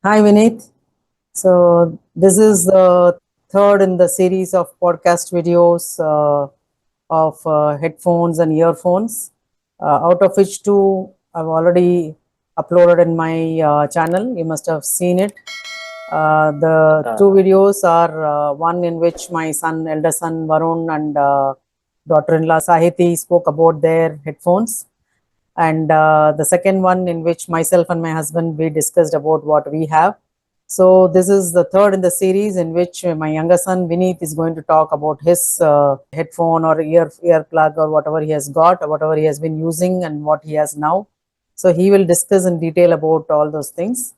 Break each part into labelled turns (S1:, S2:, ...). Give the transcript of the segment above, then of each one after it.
S1: Hi, Vineet. So, this is the third in the series of podcast videos of headphones and earphones, out of which two I've already uploaded in my channel. You must have seen it. The two
S2: Uh,
S1: videos are one in which my son, elder son Varun, and daughter in law Sahiti spoke about their headphones, and the second one in which myself and my husband we discussed about what we have. So this is the third in the series in which my younger son Vineet is going to talk about his headphone or ear plug or whatever he has got or whatever he has been using and what he has now. So he will discuss in detail about all those things.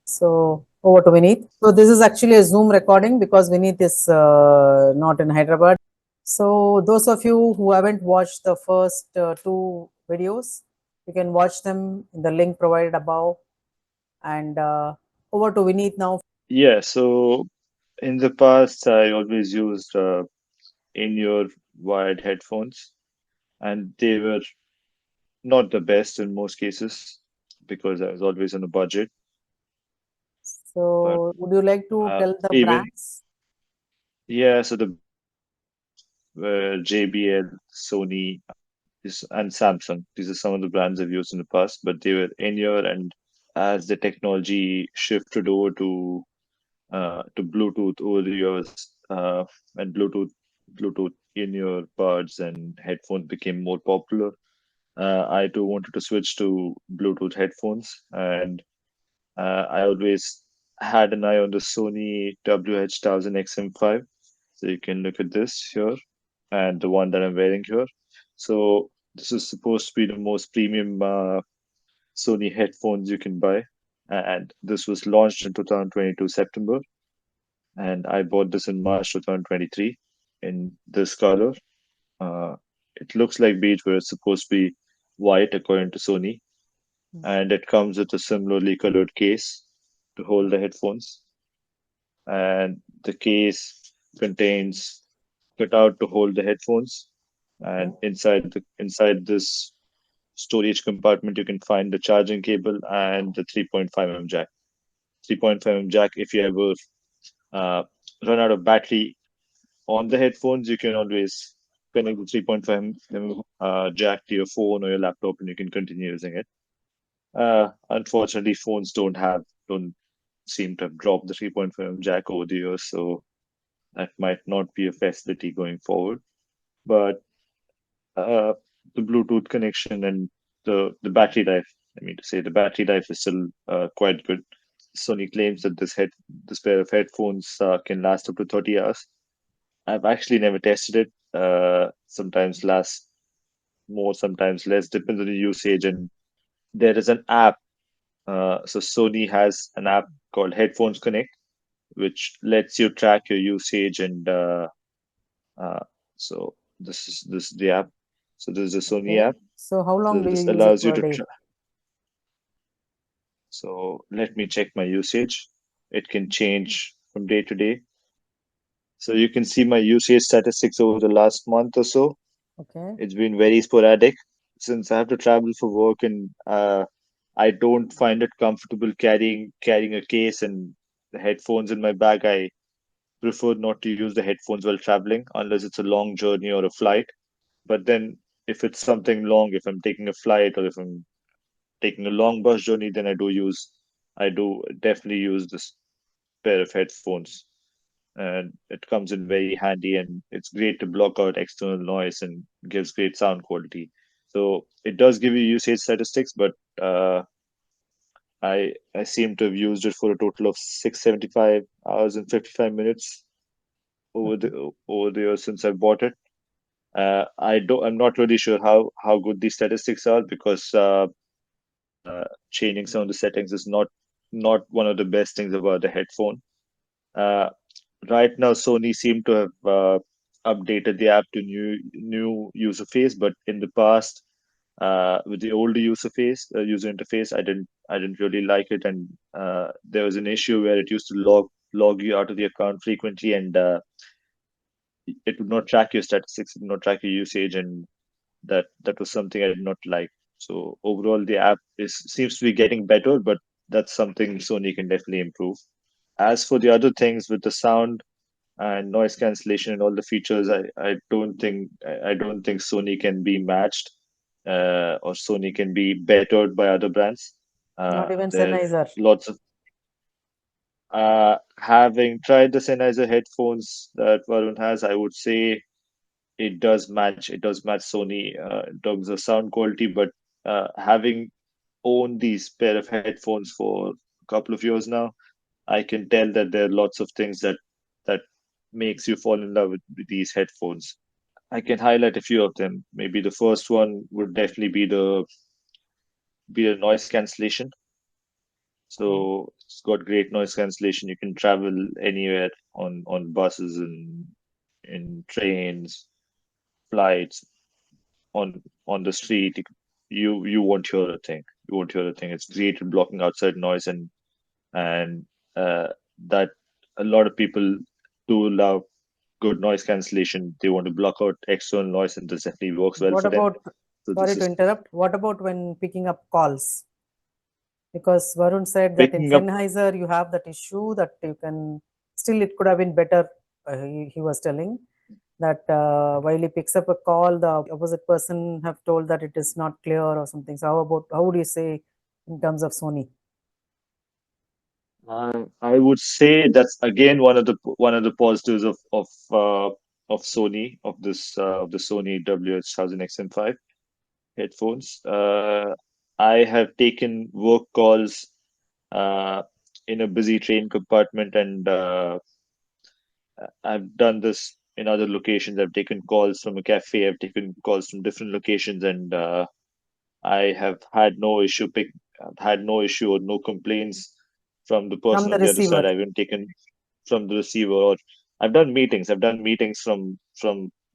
S1: So over to Vineet. So this is actually a Zoom recording because Vineet is not in Hyderabad. So those of you who haven't watched the first two videos, you can watch them in the link provided above. And over to Vineet now.
S2: yeah, so in the past, I always used in-ear wired headphones, and they were not the best in most cases because I was always on a budget. But
S1: So would you like to tell the
S2: even
S1: brands?
S2: yeah, so the were JBL, Sony, and Samsung. These are some of the brands I've used in the past, but they were in-ear, and as the technology shifted over to Bluetooth over the years, and Bluetooth in your buds and headphones became more popular. I too wanted to switch to Bluetooth headphones, and I always had an eye on the Sony WH-1000 XM5. So you can look at this here, and the one that I'm wearing here. So this is supposed to be the most premium Sony headphones you can buy, and this was launched in 2022 September, and I bought this in March 2023 in this color. Uh, it looks like beige, but it's supposed to be white according to Sony, and it comes with a similarly colored case to hold the headphones, and the case contains cutout to hold the headphones,
S1: Okay.
S2: and inside this storage compartment you can find the charging cable and the 3.5 mm jack. 3.5 mm jack, if you ever uh, run out of battery on the headphones, you can always connect the 3.5 mm jack to your phone or your laptop, and you can continue using it. Unfortunately, phones don't seem to have dropped the 3.5 mm jack over the years, so that might not be a facility going forward. But uh, the Bluetooth connection and the battery life, I mean to say, the battery life is still quite good. Sony claims that this pair of headphones can last up to 30 hours. I've actually never tested it. Sometimes lasts more, sometimes less, depends on the usage. And there is an app. So Sony has an app called Headphones Connect, which lets you track your usage. And uh, so this is the app. So this is the Sony
S1: Okay.
S2: app.
S1: So how
S2: So
S1: long do you
S2: this
S1: use it
S2: allows you
S1: per
S2: to
S1: day?
S2: track. So let me check my usage. It can change from day to day. So you can see my usage statistics over the last month or so.
S1: Okay.
S2: It's been very sporadic since I have to travel for work, and I don't find it comfortable carrying a case and the headphones in my bag. I prefer not to use the headphones while traveling unless it's a long journey or a flight. But then if it's something long, if I'm taking a flight or if I'm taking a long bus journey, then I do definitely use this pair of headphones, and it comes in very handy, and it's great to block out external noise and gives great sound quality. So it does give you usage statistics, but I seem to have used it for a total of 675 hours and 55 minutes over the years since I bought it. I'm not really sure how good these statistics are because changing some of the settings is not one of the best things about the headphone. Uh, right now, Sony seem to have updated the app to new user face, but in the past, with the older user interface, I didn't really like it, and there was an issue where it used to log you out of the account frequently, and it would not track your statistics, it would not track your usage, and that was something I did not like. So overall, the app is seems to be getting better, but that's something Sony can definitely improve. As for the other things with the sound and noise cancellation and all the features, I don't think Sony can be matched, or Sony can be bettered by other brands.
S1: Not even
S2: There are
S1: Sennheiser.
S2: lots of having tried the Sennheiser headphones that Varun has, I would say it does match Sony in terms of sound quality, but having owned these pair of headphones for a couple of years now, I can tell that there are lots of things that makes you fall in love with these headphones. I can highlight a few of them. Maybe the first one would definitely be the noise cancellation.
S1: Mm.
S2: So it's got great noise cancellation. You can travel anywhere on buses and in trains, flights, on the street. You won't hear a thing. You won't hear a thing. It's great at blocking outside noise, and that a lot of people do love good noise cancellation. They want to block out external noise, and this definitely works well
S1: What
S2: for them.
S1: about,
S2: So
S1: sorry
S2: this
S1: to
S2: is
S1: interrupt, what about when picking up calls? Because Varun said that in
S2: picking up.
S1: Sennheiser you have that issue that you can still, it could have been better. He was telling that while he picks up a call, the opposite person have told that it is not clear or something. So how would you say in terms of Sony?
S2: I would say that's again one of the positives of Sony of the Sony WH-1000 headphones. I have taken work calls uh, in a busy train compartment, and I've done this in other locations. I've taken calls from a cafe. I've taken calls from different locations, and I have had no issue I've had no issue or no complaints from the
S1: From
S2: person
S1: the
S2: on the other
S1: receiver.
S2: side. I've even taken from the receiver, or I've done meetings. I've done meetings from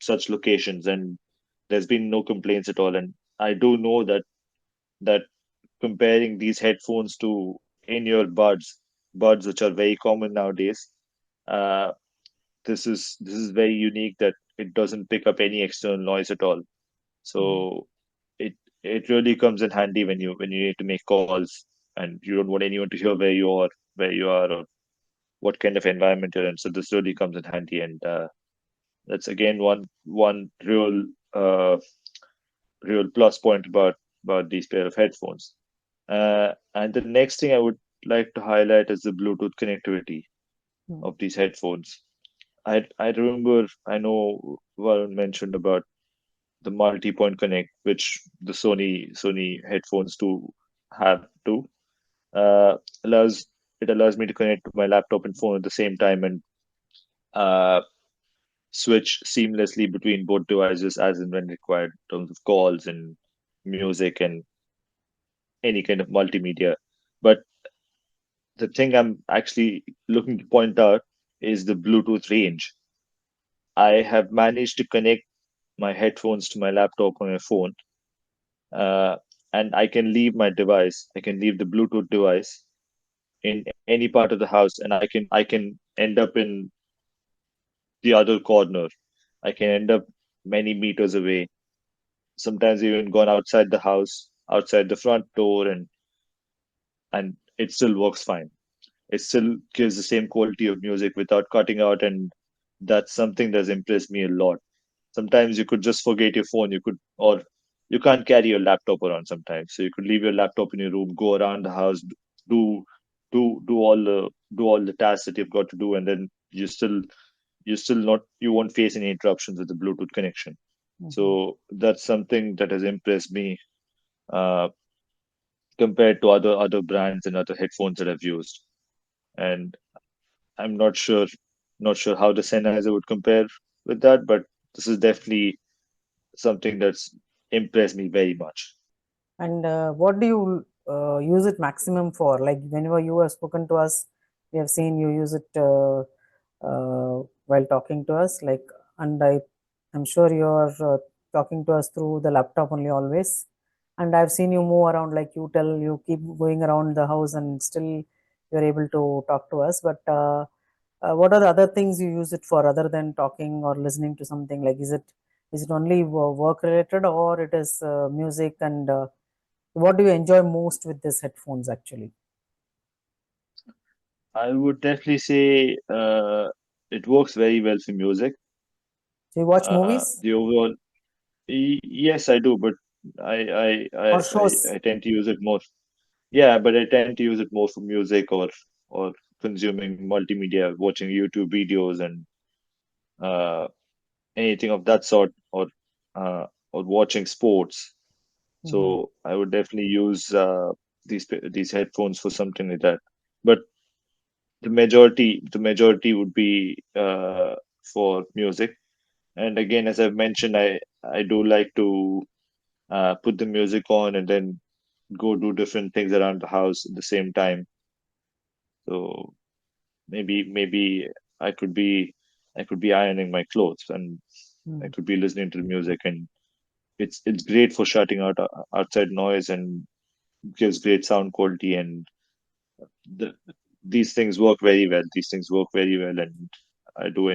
S2: such locations, and there's been no complaints at all. And I do know that comparing these headphones to in-ear buds which are very common nowadays, uh, this is very unique that it doesn't pick up any external noise at all.
S1: Mhm.
S2: So it it really comes in handy when you need to make calls and you don't want anyone to hear where you are, or what kind of environment you're in. So this really comes in handy, and that's again one real plus point about these pair of headphones. And the next thing I would like to highlight is the Bluetooth connectivity
S1: Mm.
S2: of these headphones. I remember I know Varun mentioned about the multi-point connect, which the Sony headphones do have too. Uh, allows it allows me to connect to my laptop and phone at the same time, and uh, switch seamlessly between both devices as and when required in terms of calls and music and any kind of multimedia. But the thing I'm actually looking to point out is the Bluetooth range. I have managed to connect my headphones to my laptop or my phone, uh, and I can leave the Bluetooth device in any part of the house, and I can end up in the other corner. I can end up many meters away. Sometimes even gone outside the house, outside the front door, and it still works fine. It still gives the same quality of music without cutting out, and that's something that's impressed me a lot. Sometimes you could just forget your phone, or you can't carry your laptop around sometimes. So you could leave your laptop in your room, go around the house, do do all the tasks that you've got to do, and then you won't face any interruptions with the Bluetooth connection.
S1: Mhm.
S2: So that's something that has impressed me uh, compared to other brands and other headphones that I've used. And I'm not sure how the Sennheiser would compare with that, but this is definitely something that's impressed me very much.
S1: And what do you use it maximum for? Like whenever you have spoken to us, we have seen you use it while talking to us. Like, and I'm sure you're talking to us through the laptop only always. And I've seen you move around, like you keep going around the house and still you're able to talk to us. But what are the other things you use it for other than talking or listening to something? Like, is it only work related, or it is music? And what do you enjoy most with these headphones actually?
S2: I would definitely say it works very well for music.
S1: Do you watch movies
S2: The overall, yes, I do, but I, I I
S1: or
S2: I
S1: shows?
S2: I tend to use it more. Yeah, but I tend to use it more for music or consuming multimedia, watching YouTube videos and uh, anything of that sort, or watching sports.
S1: Hmm.
S2: So I would definitely use these headphones for something like that. But the majority would be for music. And again, as I've mentioned, I do like to put the music on and then go do different things around the house at the same time. So maybe I could be I could be ironing my clothes and I
S1: Hmm.
S2: could be listening to the music, and it's great for shutting out outside noise and gives great sound quality, and the, these things work very well. These things work very well, and I do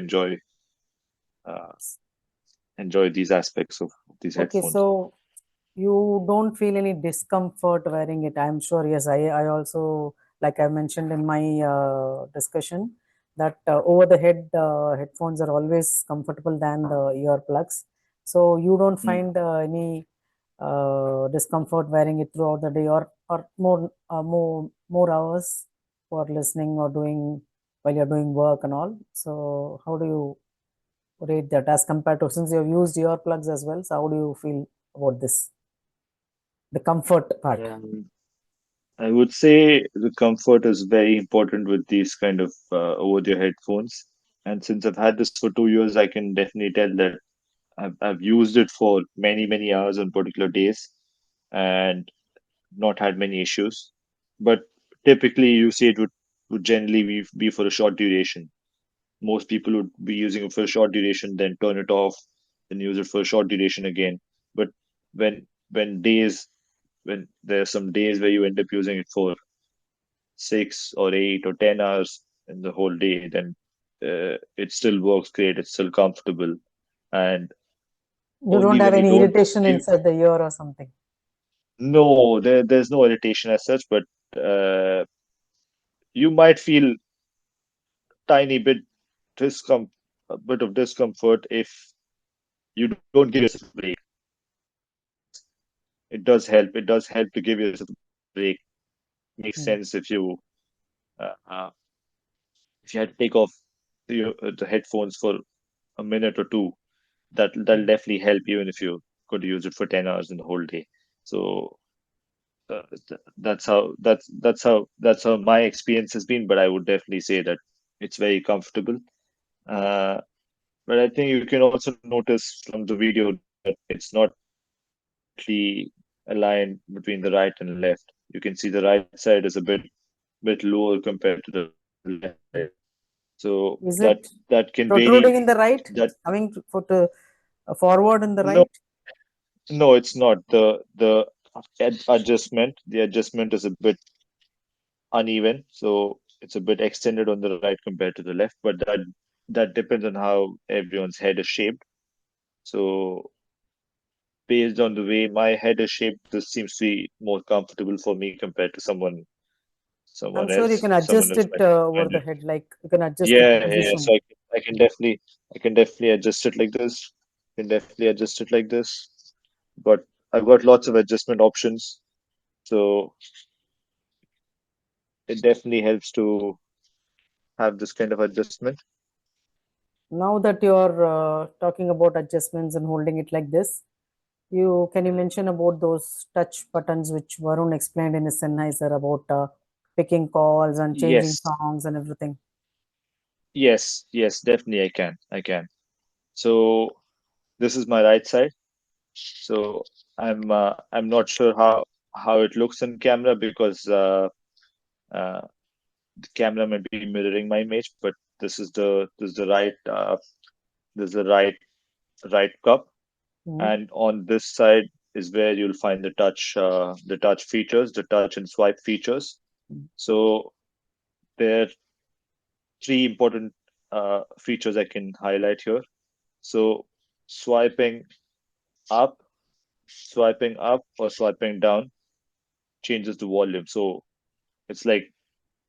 S2: uh, enjoy these aspects of these
S1: Okay,
S2: headphones.
S1: so you don't feel any discomfort wearing it. I'm sure, yes, I also, like I mentioned in my discussion, that over the head headphones are always comfortable than the earplugs. So you don't
S2: Mm.
S1: find any discomfort wearing it throughout the day, or more hours for listening or doing while you're doing work and all. So how do you rate that as compared to, since you've used earplugs as well? So how do you feel about this? The comfort part.
S2: Um, I would say the comfort is very important with these kind of over-the-ear headphones. And since I've had this for 2 years, I can definitely tell that I've used it for many, many hours on particular days and not had many issues. But typically, you see would generally be for a short duration. Most people would be using it for a short duration, then turn it off, then use it for a short duration again. But when there are some days where you end up using it for 6 or 8 or 10 hours in the whole day, then it still works great. It's still comfortable, and
S1: You don't
S2: only
S1: have
S2: when you
S1: any
S2: don't
S1: irritation
S2: you
S1: inside the ear or something.
S2: no, there's no irritation as such, but uh, you might feel tiny bit discom a bit of discomfort if you don't give yourself a break. It does help. It does help to give yourself a break. Makes sense
S1: Hmm.
S2: uh, uh, if you had to take off the headphones for a minute or two. That'll
S1: Hmm.
S2: definitely help even if you could use it for 10 hours in the whole day. So that's how my experience has been. But I would definitely say that it's very comfortable. Uh, but I think you can also notice from the video that it's not perfectly aligned between the right and left. You can see the right side is a bit lower compared to the left side. So
S1: Is
S2: that
S1: it
S2: that can vary.
S1: protruding in the right,
S2: That
S1: coming to forward in the
S2: no
S1: right?
S2: no, it's not adjustment. The adjustment is a bit uneven, so it's a bit extended on the right compared to the left. But that depends on how everyone's head is shaped. So based on the way my head is shaped, this seems to be more comfortable for me compared to
S1: I'm
S2: someone
S1: sure you
S2: else.
S1: can
S2: Someone
S1: adjust
S2: else
S1: it
S2: might
S1: over
S2: find
S1: the
S2: it.
S1: head, like you can adjust the
S2: Yeah.
S1: position.
S2: So I can definitely adjust it like this. Can definitely adjust it like this. But I've got lots of adjustment options, so it definitely helps to have this kind of adjustment.
S1: Now that you're talking about adjustments and holding it like this, can you mention about those touch buttons which Varun explained in his Sennheiser about picking calls and changing
S2: Yes,
S1: songs and everything?
S2: yes, definitely I can. So this is my right side. So I'm not sure how it looks in camera because uh, the camera may be mirroring my image, but this is the right cup,
S1: Hmm.
S2: and on this side is where you'll find the touch features, the touch and swipe features. So there are three important features I can highlight here. So swiping up, swiping up or swiping down changes the volume. So it's like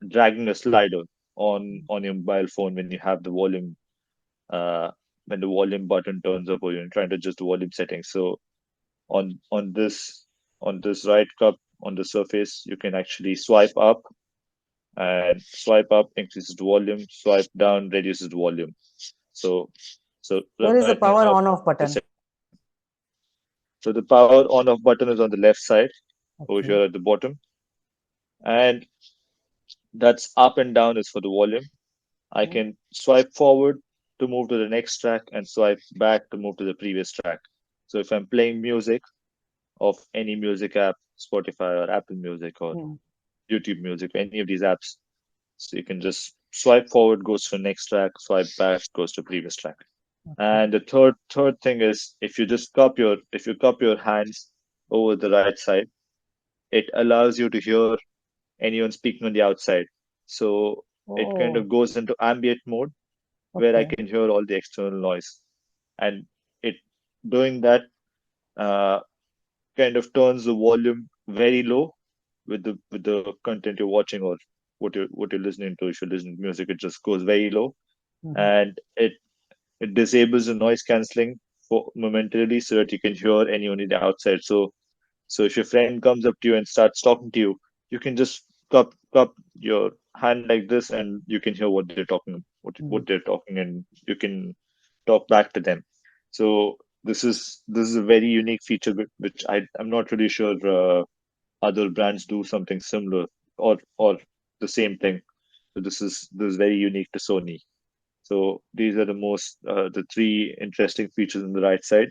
S2: dragging a slider. on your mobile phone when you have the volume uh, when the volume button turns up or you're trying to adjust the volume settings. So on this right cup on the surface, you can actually swipe up, and swipe up increases the volume, swipe down reduces the volume. So so
S1: Where is the
S2: right now
S1: power on
S2: the
S1: off
S2: setting.
S1: button?
S2: So the power on off button is on the left side over
S1: Okay.
S2: here at the bottom, and that's up and down is for the volume. I
S1: Mm.
S2: can swipe forward to move to the next track and swipe back to move to the previous track. So if I'm playing music of any music app, Spotify or Apple Music or
S1: Mm.
S2: YouTube Music, any of these apps, so you can just swipe forward goes to the next track, swipe back goes to previous track.
S1: Okay.
S2: And the third thing is if you cup your hands over the right side, it allows you to hear anyone speaking on the outside. So it kind
S1: Oh,
S2: of goes into ambient mode where I
S1: okay.
S2: can hear all the external noise. And it doing that uh, kind of turns the volume very low with the content you're watching or what you're listening to. If you're listening to music, it just goes very low,
S1: Hmm.
S2: and it disables the noise cancelling for momentarily so that you can hear anyone in the outside. So if your friend comes up to you and starts talking to you, you can just cup your hand like this, and you can hear what they're talking, and you can talk back to them. So this is a very unique feature which I'm not really sure other brands do something similar or the same thing. So this is very unique to Sony. So these are the three interesting features on the right side.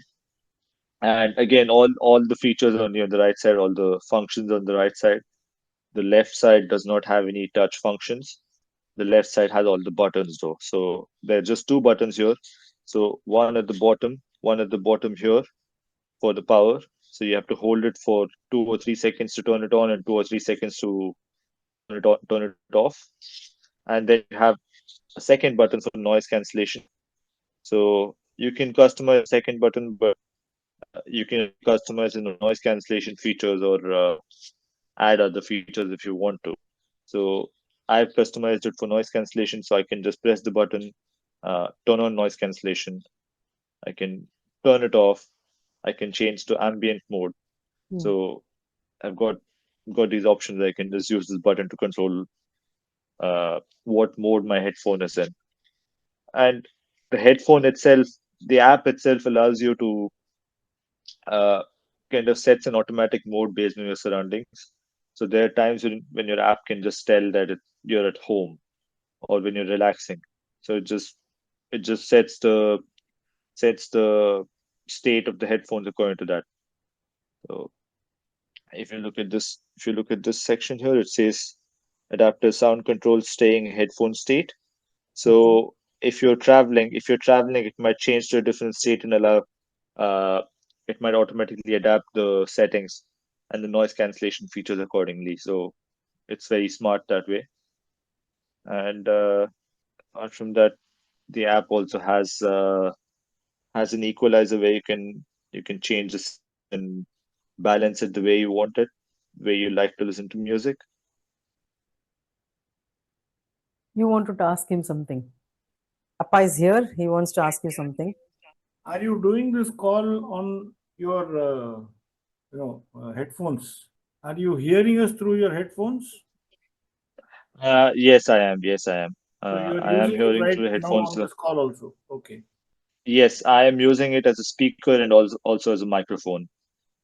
S2: And again, all the features on the right side, all the functions on the right side. The left side does not have any touch functions. The left side has all the buttons though. So there are just two buttons here. So one at the bottom here for the power. So you have to hold it for 2 or 3 seconds to turn it on and 2 or 3 seconds to turn it off. And then you have a second button for noise cancellation. So you can customize the second button, but you can only customize in the noise cancellation features or add other features if you want to. So I've customized it for noise cancellation, so I can just press the button, turn on noise cancellation. I can turn it off. I can change to ambient mode.
S1: Mm.
S2: So I've got these options. I can just use this button to control what mode my headphone is in. And the headphone itself, the app itself allows you to uh, kind of sets an automatic mode based on your surroundings. So there are times when your app can just tell that you're at home or when you're relaxing. So it just sets the state of the headphones according to that. So if you look at this section here, it says adaptive sound control staying headphone state.
S1: Okay.
S2: So if you're traveling, it might change to a different state and allow uh, it might automatically adapt the settings and the noise cancellation features accordingly. So it's very smart that way. And apart from that, the app also has an equalizer where you can change the settings and balance it the way you want it, where you like to listen to music.
S1: You wanted to ask him something. Appa is here. He wants to ask you something.
S3: Are you doing this call on your headphones? Are you hearing us through your headphones?
S2: Yes, I am. Yes, I am.
S3: So you are
S2: I am
S3: using it
S2: hearing
S3: right
S2: through the
S3: now
S2: headphones.
S3: on this call also. Okay.
S2: Yes, I am using it as a speaker and also as a microphone.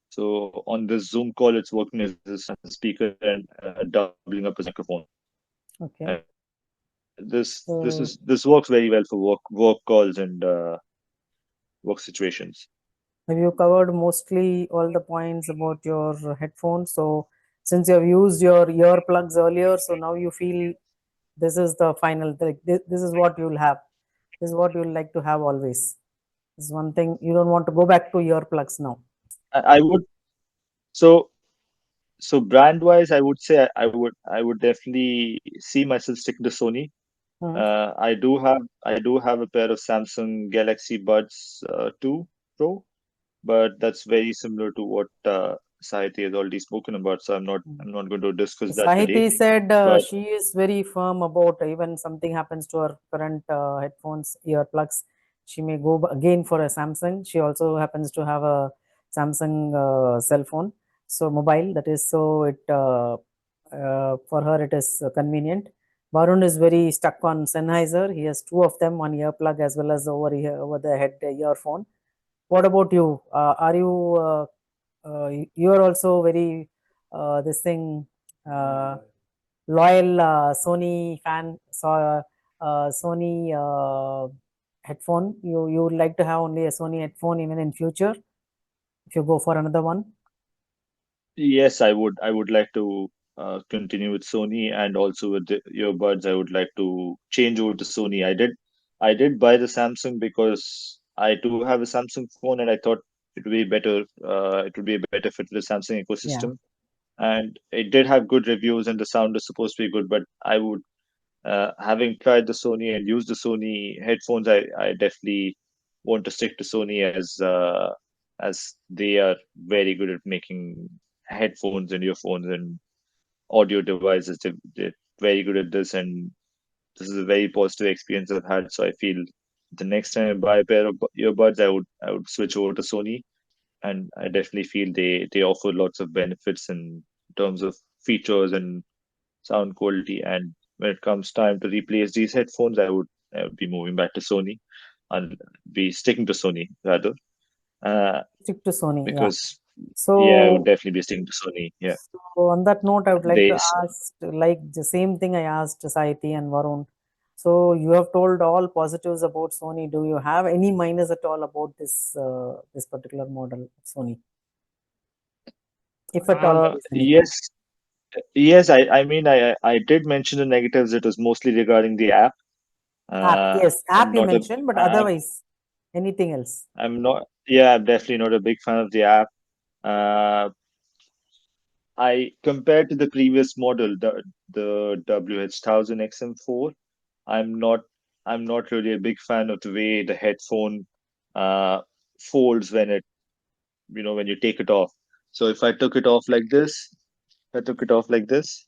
S2: So on this Zoom call, it's working as a speaker and doubling up as a microphone.
S1: Okay.
S2: And
S1: So
S2: this works very well for work calls and work situations.
S1: have you covered mostly all the points about your headphones? So since you have used your earplugs earlier, so now you feel this is the final, this is what you'll have. This is what you'll like to have always. This is one thing you don't want to go back to earplugs now.
S2: I would so so brand wise, I would say I would definitely see myself sticking to Sony.
S1: Hmm.
S2: I do have a pair of Samsung Galaxy Buds 2 Pro, but that's very similar to what Sahiti has already spoken about, so
S1: Mm.
S2: I'm not going to discuss that today.
S1: Sahiti said
S2: But
S1: she is very firm about even something happens to her current headphones, earplugs, she may go again for a Samsung. She also happens to have a Samsung cell phone, so mobile that is. So it for her it is convenient. Varun is very stuck on Sennheiser. He has two of them, one earplug as well as over the head earphone. What about you? Are you you are also very this thing loyal Sony fan? So Sony headphone. You would like to have only a Sony headphone even in future if you go for another one.
S2: yes, I would like to continue with Sony, and also with the earbuds. I would like to change over to Sony. I did buy the Samsung because I do have a Samsung phone, and I thought it would be better. It would be a better fit for the Samsung
S1: Yeah.
S2: ecosystem. And it did have good reviews, and the sound is supposed to be good. But I would, having tried the Sony and used the Sony headphones, I definitely want to stick to Sony as they are very good at making headphones and earphones and audio devices. They're very good at this, and this is a very positive experience I've had. So I feel the next time I buy a pair of earbuds, I would switch over to Sony, and I definitely feel they offer lots of benefits in terms of features and sound quality. And when it comes time to replace these headphones, I would be moving back to Sony and be sticking to Sony rather, uh,
S1: Stick to Sony. Yeah.
S2: because yeah, I would
S1: So
S2: definitely be sticking to Sony. Yeah,
S1: So on that note, I would like to
S2: they
S1: ask, like the same thing I asked Saiti and Varun. So you have told all positives about Sony. Do you have any minus at all about this particular model of Sony, if at all there is anything?
S2: yes, yes. I mean, I did mention the negatives. It was mostly regarding the app.
S1: App, yes,
S2: I'm
S1: app you
S2: not a
S1: mentioned, but
S2: I,
S1: otherwise, anything else?
S2: I'm not. Yeah, I'm definitely not a big fan of the app. Uh, I compared to the previous model, the WH1000 XM4. I'm not I'm not really a big fan of the way the headphone uh, folds when it when you take it off. So if I took it off like this, if I took it off like this,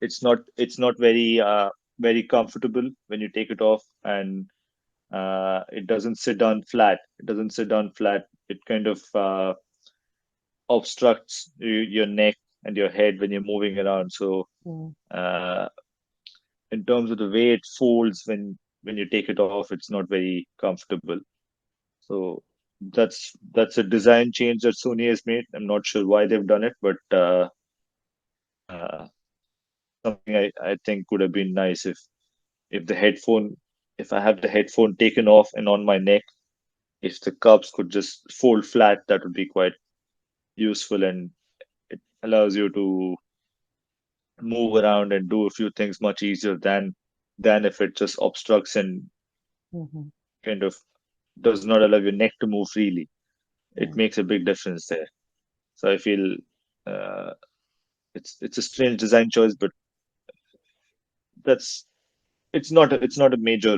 S2: it's not very comfortable when you take it off, and it doesn't sit down flat. It doesn't sit down flat. It kind of obstructs your neck and your head when you're moving around. So
S1: Mm,
S2: uh, in terms of the way it folds when you take it off, it's not very comfortable. So that's a design change that Sony has made. I'm not sure why they've done it, but uh, something I think would have been nice if the headphone if I have the headphone taken off and on my neck, if the cups could just fold flat, that would be quite useful, and it allows you to move around and do a few things much easier than if it just obstructs and
S1: mhm,
S2: kind of does not allow your neck to move freely. It
S1: mm.
S2: makes a big difference there. So I feel uh, it's a strange design choice, but that's it's not a major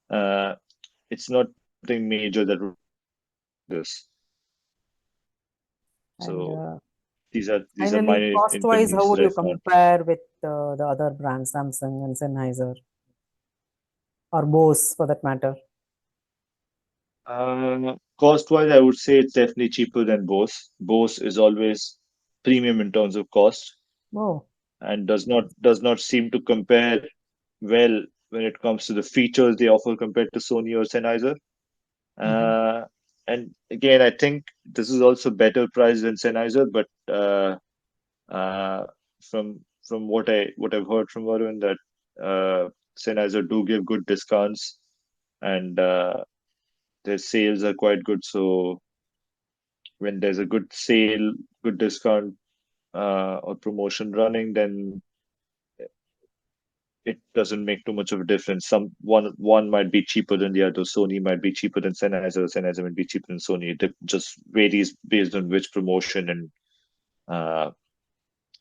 S2: uh, it's not something major that would this.
S1: And
S2: So these are
S1: finally,
S2: minor
S1: cost-wise, how
S2: inconveniences
S1: would
S2: I
S1: you
S2: found.
S1: compare with the other brands, Samsung and Sennheiser, or Bose for that matter?
S2: Cost wise, I would say it's definitely cheaper than Bose. Bose is always premium in terms of cost,
S1: Oh.
S2: and does not seem to compare well when it comes to the features they offer compared to Sony or Sennheiser.
S1: Mhm.
S2: Uh, and again, I think this is also better priced than Sennheiser, but uh, from what I've heard from Varun, that Sennheiser do give good discounts, and their sales are quite good. So when there's a good sale, good discount or promotion running, then it doesn't make too much of a difference. One might be cheaper than the other. Sony might be cheaper than Sennheiser. Sennheiser might be cheaper than Sony. It just varies based on which promotion uh,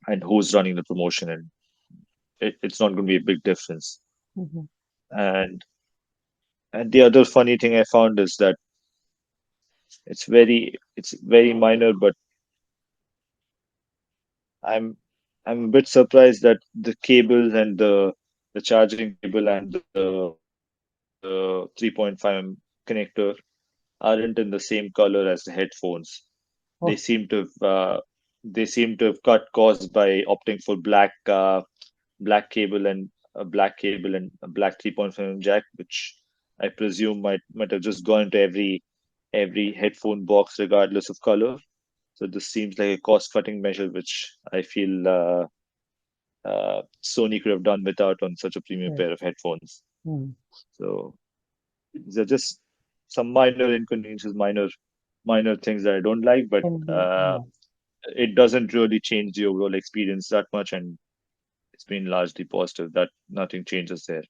S2: and who's running the promotion, and it's not going to be a big difference. And the other funny thing I found is that it's very minor, but I'm I'm a bit surprised that the cables and the charging cable and the 3.5 connector aren't in the same color as the headphones. They
S1: Oh,
S2: seem to have they seem to have cut costs by opting for black cable and a black 3.5 jack, which I presume might have just gone into every headphone box regardless of color. So this seems like a cost cutting measure, which I feel Sony could have done without on such a premium
S1: right.
S2: pair of headphones.
S1: Hmm.
S2: So these are just some minor inconveniences, minor things that I don't like, but
S1: Yeah.
S2: it doesn't really change the overall experience that much, and it's been largely positive that nothing changes there.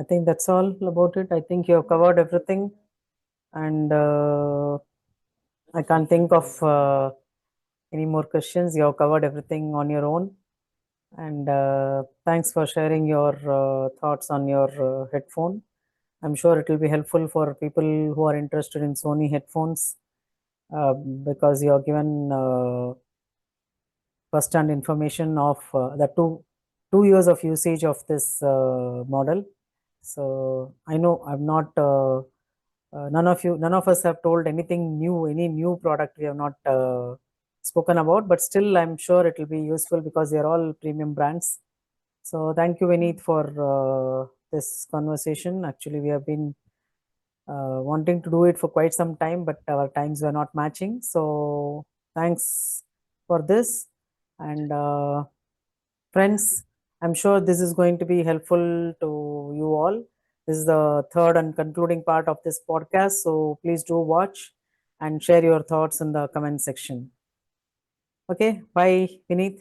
S1: I think that's all about it. I think you have covered everything, and I can't think of any more questions. You have covered everything on your own, and thanks for sharing your thoughts on your headphone. I'm sure it will be helpful for people who are interested in Sony headphones because you have given first-hand information of the 2 years of usage of this model. So I know I'm not. None of us have told anything new, any new product we have not spoken about, but still, I'm sure it will be useful because they are all premium brands. So thank you, Vineet, for this conversation. Actually, we have been wanting to do it for quite some time, but our times were not matching. So thanks for this. And friends, I'm sure this is going to be helpful to you all. This is the third and concluding part of this podcast. So please do watch and share your thoughts in the comment section. Okay, bye, Vineet.